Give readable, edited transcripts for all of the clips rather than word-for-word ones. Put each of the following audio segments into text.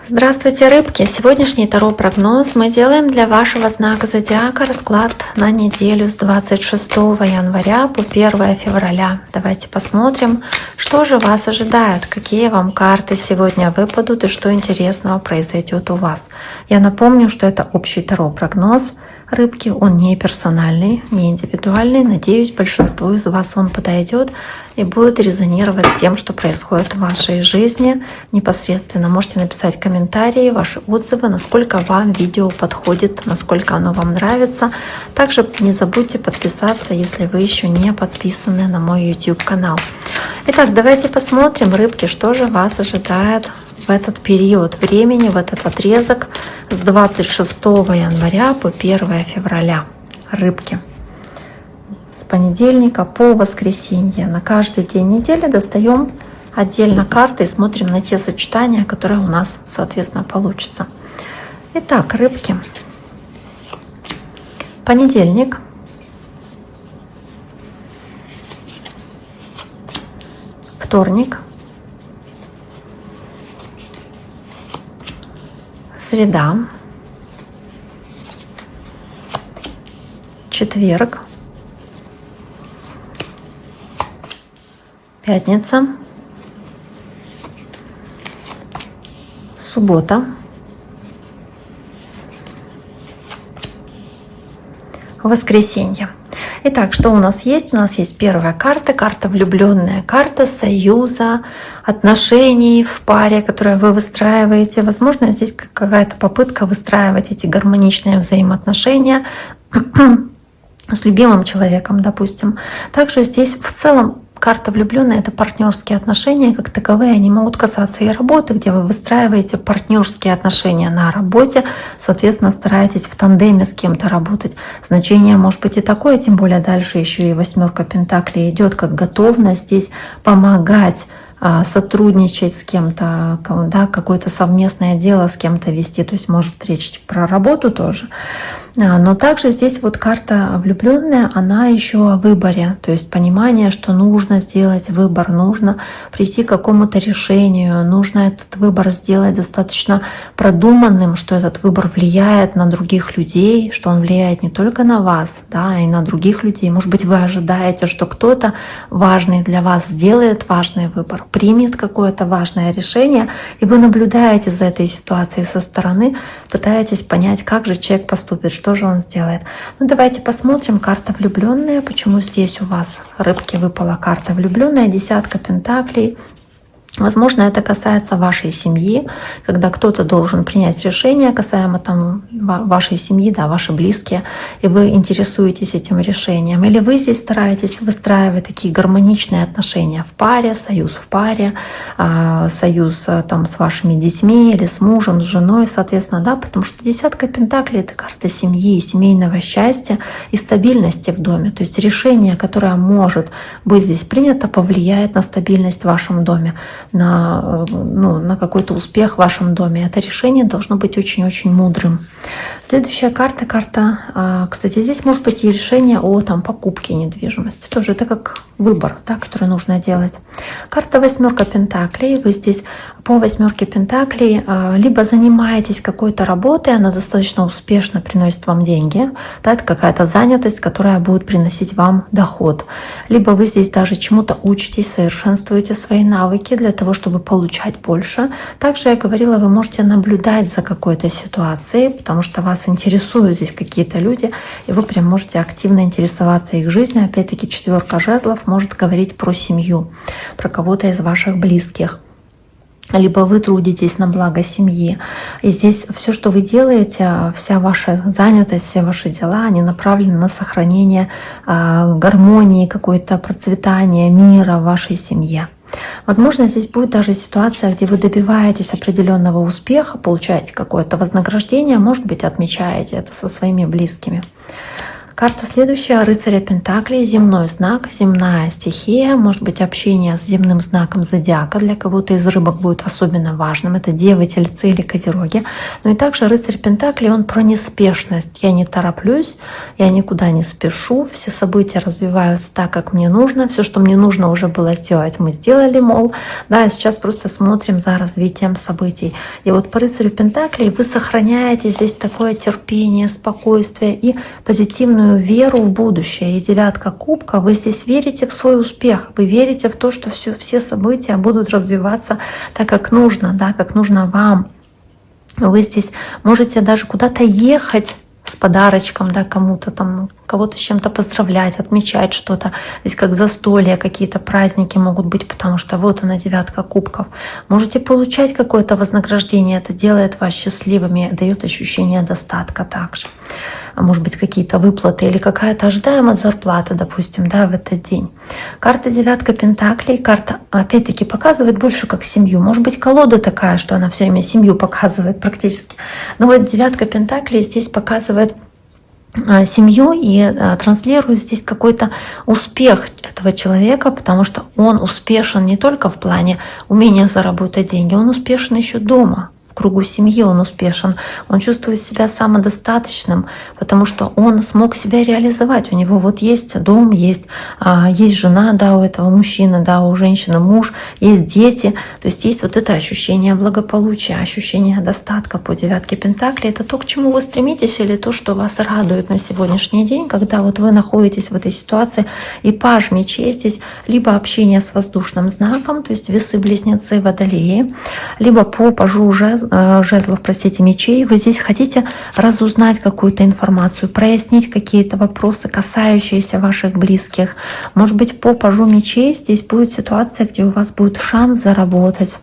Здравствуйте, рыбки! Сегодняшний таро-прогноз мы делаем для вашего знака зодиака расклад на неделю с 26 января по 1 февраля. Давайте посмотрим, что же вас ожидает, какие вам карты сегодня выпадут и что интересного произойдет у вас. Я напомню, что это общий таро-прогноз. Рыбки, он не персональный, не индивидуальный. Надеюсь, большинству из вас он подойдет и будет резонировать с тем, что происходит в вашей жизни непосредственно. Можете написать комментарии, ваши отзывы, насколько вам видео подходит, насколько оно вам нравится. Также не забудьте подписаться, если вы еще не подписаны на мой YouTube канал. Итак, давайте посмотрим, рыбки, что же вас ожидает в этот период времени, в этот отрезок с 26 января по 1 февраля. Рыбки. С понедельника по воскресенье. На каждый день недели достаем отдельно карты и смотрим на те сочетания, которые у нас, соответственно, получатся. Итак, рыбки. Понедельник. Вторник. Среда, четверг, пятница, суббота, воскресенье. Итак, что у нас есть? У нас есть первая карта, карта влюбленная, карта союза, отношений в паре, которые вы выстраиваете. Возможно, здесь какая-то попытка выстраивать эти гармоничные взаимоотношения с любимым человеком, допустим. Также здесь в целом карта влюбленная — это партнерские отношения как таковые. Они могут касаться и работы, где вы выстраиваете партнерские отношения на работе, соответственно, стараетесь в тандеме с кем-то работать. Значение может быть и такое, тем более дальше еще и 8 пентаклей идет как готовность здесь помогать, сотрудничать с кем-то, да, какое-то совместное дело с кем-то вести. То есть может речь про работу тоже. Но также здесь вот карта влюбленная, она еще о выборе, то есть понимание, что нужно сделать выбор, нужно прийти к какому-то решению, нужно этот выбор сделать достаточно продуманным, что этот выбор влияет на других людей, что он влияет не только на вас, да, и на других людей. Может быть, вы ожидаете, что кто-то важный для вас сделает важный выбор, примет какое-то важное решение, и вы наблюдаете за этой ситуацией со стороны, пытаетесь понять, как же человек поступит, что же он сделает. Ну, давайте посмотрим. Карта влюбленная. Почему здесь у вас, рыбки, выпала карта влюбленная, 10 пентаклей. Возможно, это касается вашей семьи, когда кто-то должен принять решение касаемо там вашей семьи, да, ваши близкие, и вы интересуетесь этим решением. Или вы здесь стараетесь выстраивать такие гармоничные отношения в паре, союз в паре, союз там с вашими детьми или с мужем, с женой, соответственно, да, потому что 10 пентаклей — это карта семьи, семейного счастья и стабильности в доме. То есть решение, которое может быть здесь принято, повлияет на стабильность в вашем доме, на какой-то успех в вашем доме. Это решение должно быть очень-очень мудрым. Следующая карта, кстати, здесь может быть и решение о покупке недвижимости. Тоже это как выбор, да, который нужно делать. Карта 8 пентаклей. Вы здесь по 8 пентаклей либо занимаетесь какой-то работой, она достаточно успешно приносит вам деньги, да, это какая-то занятость, которая будет приносить вам доход. Либо вы здесь даже чему-то учитесь, совершенствуете свои навыки для того, чтобы получать больше. Также я говорила, вы можете наблюдать за какой-то ситуацией, потому что вас интересуют здесь какие-то люди, и вы прям можете активно интересоваться их жизнью. Опять-таки 4 жезлов может говорить про семью, про кого-то из ваших близких. Либо вы трудитесь на благо семьи. И здесь все, что вы делаете, вся ваша занятость, все ваши дела, они направлены на сохранение гармонии, какое-то процветание мира в вашей семье. Возможно, здесь будет даже ситуация, где вы добиваетесь определенного успеха, получаете какое-то вознаграждение, может быть, отмечаете это со своими близкими. Карта следующая, рыцаря Пентаклей, земной знак, земная стихия, может быть общение с земным знаком зодиака, для кого-то из рыбок будет особенно важным, это девы, тельцы или козероги. Ну и также рыцарь Пентаклей, он про неспешность, я не тороплюсь, я никуда не спешу, все события развиваются так, как мне нужно, все, что мне нужно уже было сделать, мы сделали, мол, да, сейчас просто смотрим за развитием событий. И вот по рыцарю Пентаклей вы сохраняете здесь такое терпение, спокойствие и позитивную веру в будущее. И девятка кубка, вы здесь верите в свой успех, вы верите в то, что все события будут развиваться так, как нужно, да, как нужно вам. Вы здесь можете даже куда-то ехать с подарочком, да, кому-то там, кого-то с чем-то поздравлять, отмечать что-то. Здесь как застолья, какие-то праздники могут быть, потому что вот она, девятка кубков. Можете получать какое-то вознаграждение, это делает вас счастливыми, дает ощущение достатка также. А может быть, какие-то выплаты или какая-то ожидаемая зарплата, допустим, да, в этот день. Карта девятка пентаклей, карта, опять-таки, показывает больше как семью. Может быть, колода такая, что она все время семью показывает практически. Но вот девятка пентаклей здесь показывает семью и транслирует здесь какой-то успех этого человека, потому что он успешен не только в плане умения заработать деньги, он успешен еще дома. В кругу семьи он успешен, он чувствует себя самодостаточным, потому что он смог себя реализовать. У него вот есть дом, есть жена, да, у этого мужчины, да, у женщины муж, есть дети. То есть есть вот это ощущение благополучия, ощущение достатка по девятке пентаклей. Это то, к чему вы стремитесь, или то, что вас радует на сегодняшний день, когда вот вы находитесь в этой ситуации. И паж мечей здесь либо общение с воздушным знаком, то есть весы, близнецы, водолеи, либо по пажу жезлов, простите, мечей, вы здесь хотите разузнать какую-то информацию, прояснить какие-то вопросы, касающиеся ваших близких. Может быть, по пажу мечей здесь будет ситуация, где у вас будет шанс заработать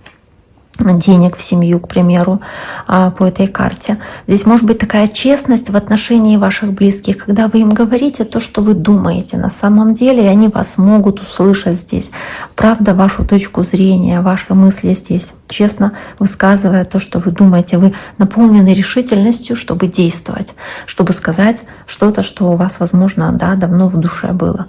денег в семью, к примеру, по этой карте. Здесь может быть такая честность в отношении ваших близких, когда вы им говорите то, что вы думаете на самом деле, и они вас могут услышать здесь. Правда, вашу точку зрения, ваши мысли здесь. Честно высказывая то, что вы думаете, вы наполнены решительностью, чтобы действовать, чтобы сказать что-то, что у вас, возможно, да, давно в душе было.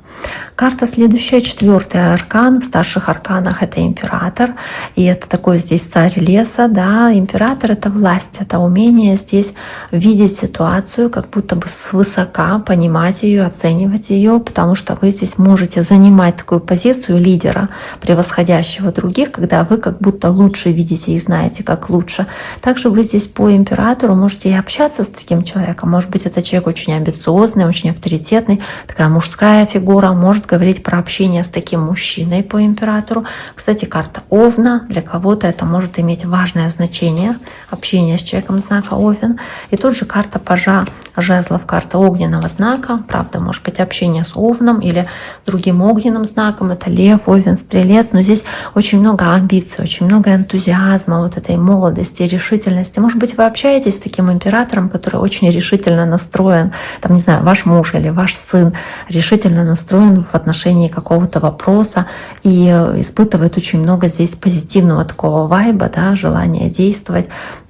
Карта следующая, четвертый аркан. В старших арканах это император, и это такой здесь царь леса, да, император — это власть, это умение здесь видеть ситуацию, как будто бы свысока, понимать ее, оценивать ее, потому что вы здесь можете занимать такую позицию лидера, превосходящего других, когда вы как будто лучше видите и знаете, как лучше. Также вы здесь по императору можете и общаться с таким человеком. Может быть, это человек очень амбициозный, очень авторитетный, такая мужская фигура, может говорить про общение с таким мужчиной по императору. Кстати, карта Овна, для кого-то это может иметь важное значение, общение с человеком знака Овен. И тут же карта пажа жезлов, карта огненного знака. Правда, может быть общение с Овном или другим огненным знаком. Это Лев, Овен, Стрелец. Но здесь очень много амбиций, очень много энтузиазма, вот этой молодости, решительности. Может быть, вы общаетесь с таким императором, который очень решительно настроен, там, не знаю, ваш муж или ваш сын решительно настроен в отношении какого-то вопроса и испытывает очень много здесь позитивного такого вайба, да, желания действовать,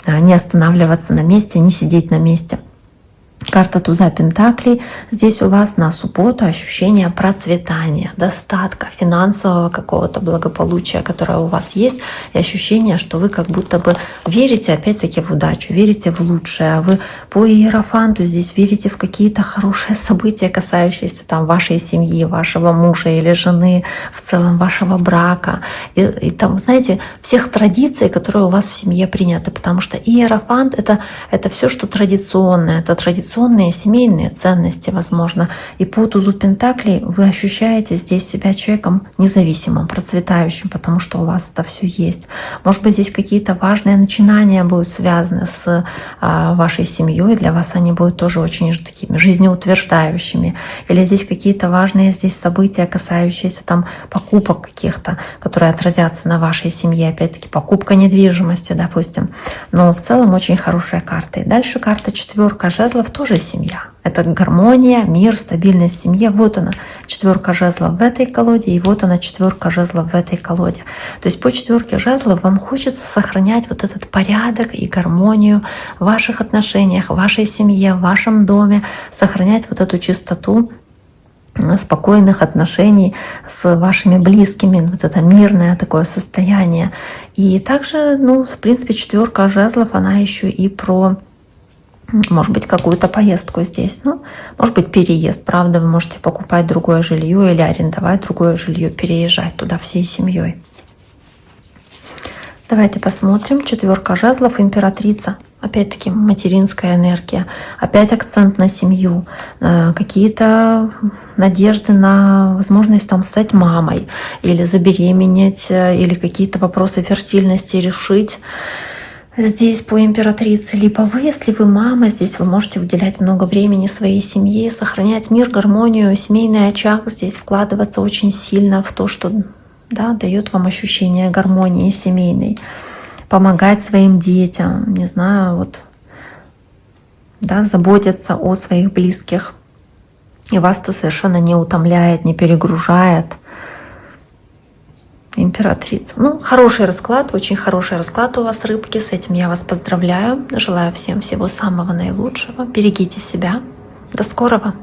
не останавливаться на месте, не сидеть на месте. Карта туза пентаклей. Здесь у вас на субботу ощущение процветания, достатка, финансового какого-то благополучия, которое у вас есть, и ощущение, что вы как будто бы верите опять-таки в удачу, верите в лучшее. Вы по иерофанту здесь верите в какие-то хорошие события, касающиеся там вашей семьи, вашего мужа или жены, в целом вашего брака. И там, знаете, всех традиций, которые у вас в семье приняты, потому что иерофант — это все, что традиционное, это традиционные семейные ценности, возможно. И по тузу пентаклей вы ощущаете здесь себя человеком независимым, процветающим, потому что у вас это все есть. Может быть, здесь какие-то важные начинания будут связаны с вашей семьей, для вас они будут тоже очень такими жизнеутверждающими. Или здесь какие-то важные здесь события, касающиеся там покупок каких-то, которые отразятся на вашей семье. Опять-таки, покупка недвижимости, допустим. Но в целом очень хорошая карта. И дальше карта четверка жезлов, тоже семья. Это гармония, мир, стабильность в семье. Вот она, 4 жезлов в этой колоде, и вот она, 4 жезлов в этой колоде. То есть по 4 жезлов вам хочется сохранять вот этот порядок и гармонию в ваших отношениях, в вашей семье, в вашем доме, сохранять вот эту чистоту спокойных отношений с вашими близкими, вот это мирное такое состояние. И также, в принципе, 4 жезлов, она еще и про, может быть, какую-то поездку здесь. Может быть, переезд. Правда, вы можете покупать другое жилье или арендовать другое жилье, переезжать туда всей семьей. Давайте посмотрим. 4 жезлов, императрица. Опять-таки материнская энергия. Опять акцент на семью. Какие-то надежды на возможность стать мамой. Или забеременеть. Или какие-то вопросы фертильности решить. Здесь по императрице. Либо вы, если вы мама, здесь вы можете уделять много времени своей семье, сохранять мир, гармонию, семейный очаг. Здесь вкладываться очень сильно в то, что дает вам ощущение гармонии семейной. Помогать своим детям, не знаю, заботиться о своих близких. И вас это совершенно не утомляет, не перегружает. Императрица. Хороший расклад, очень хороший расклад у вас, рыбки. С этим я вас поздравляю. Желаю всем всего самого наилучшего. Берегите себя. До скорого!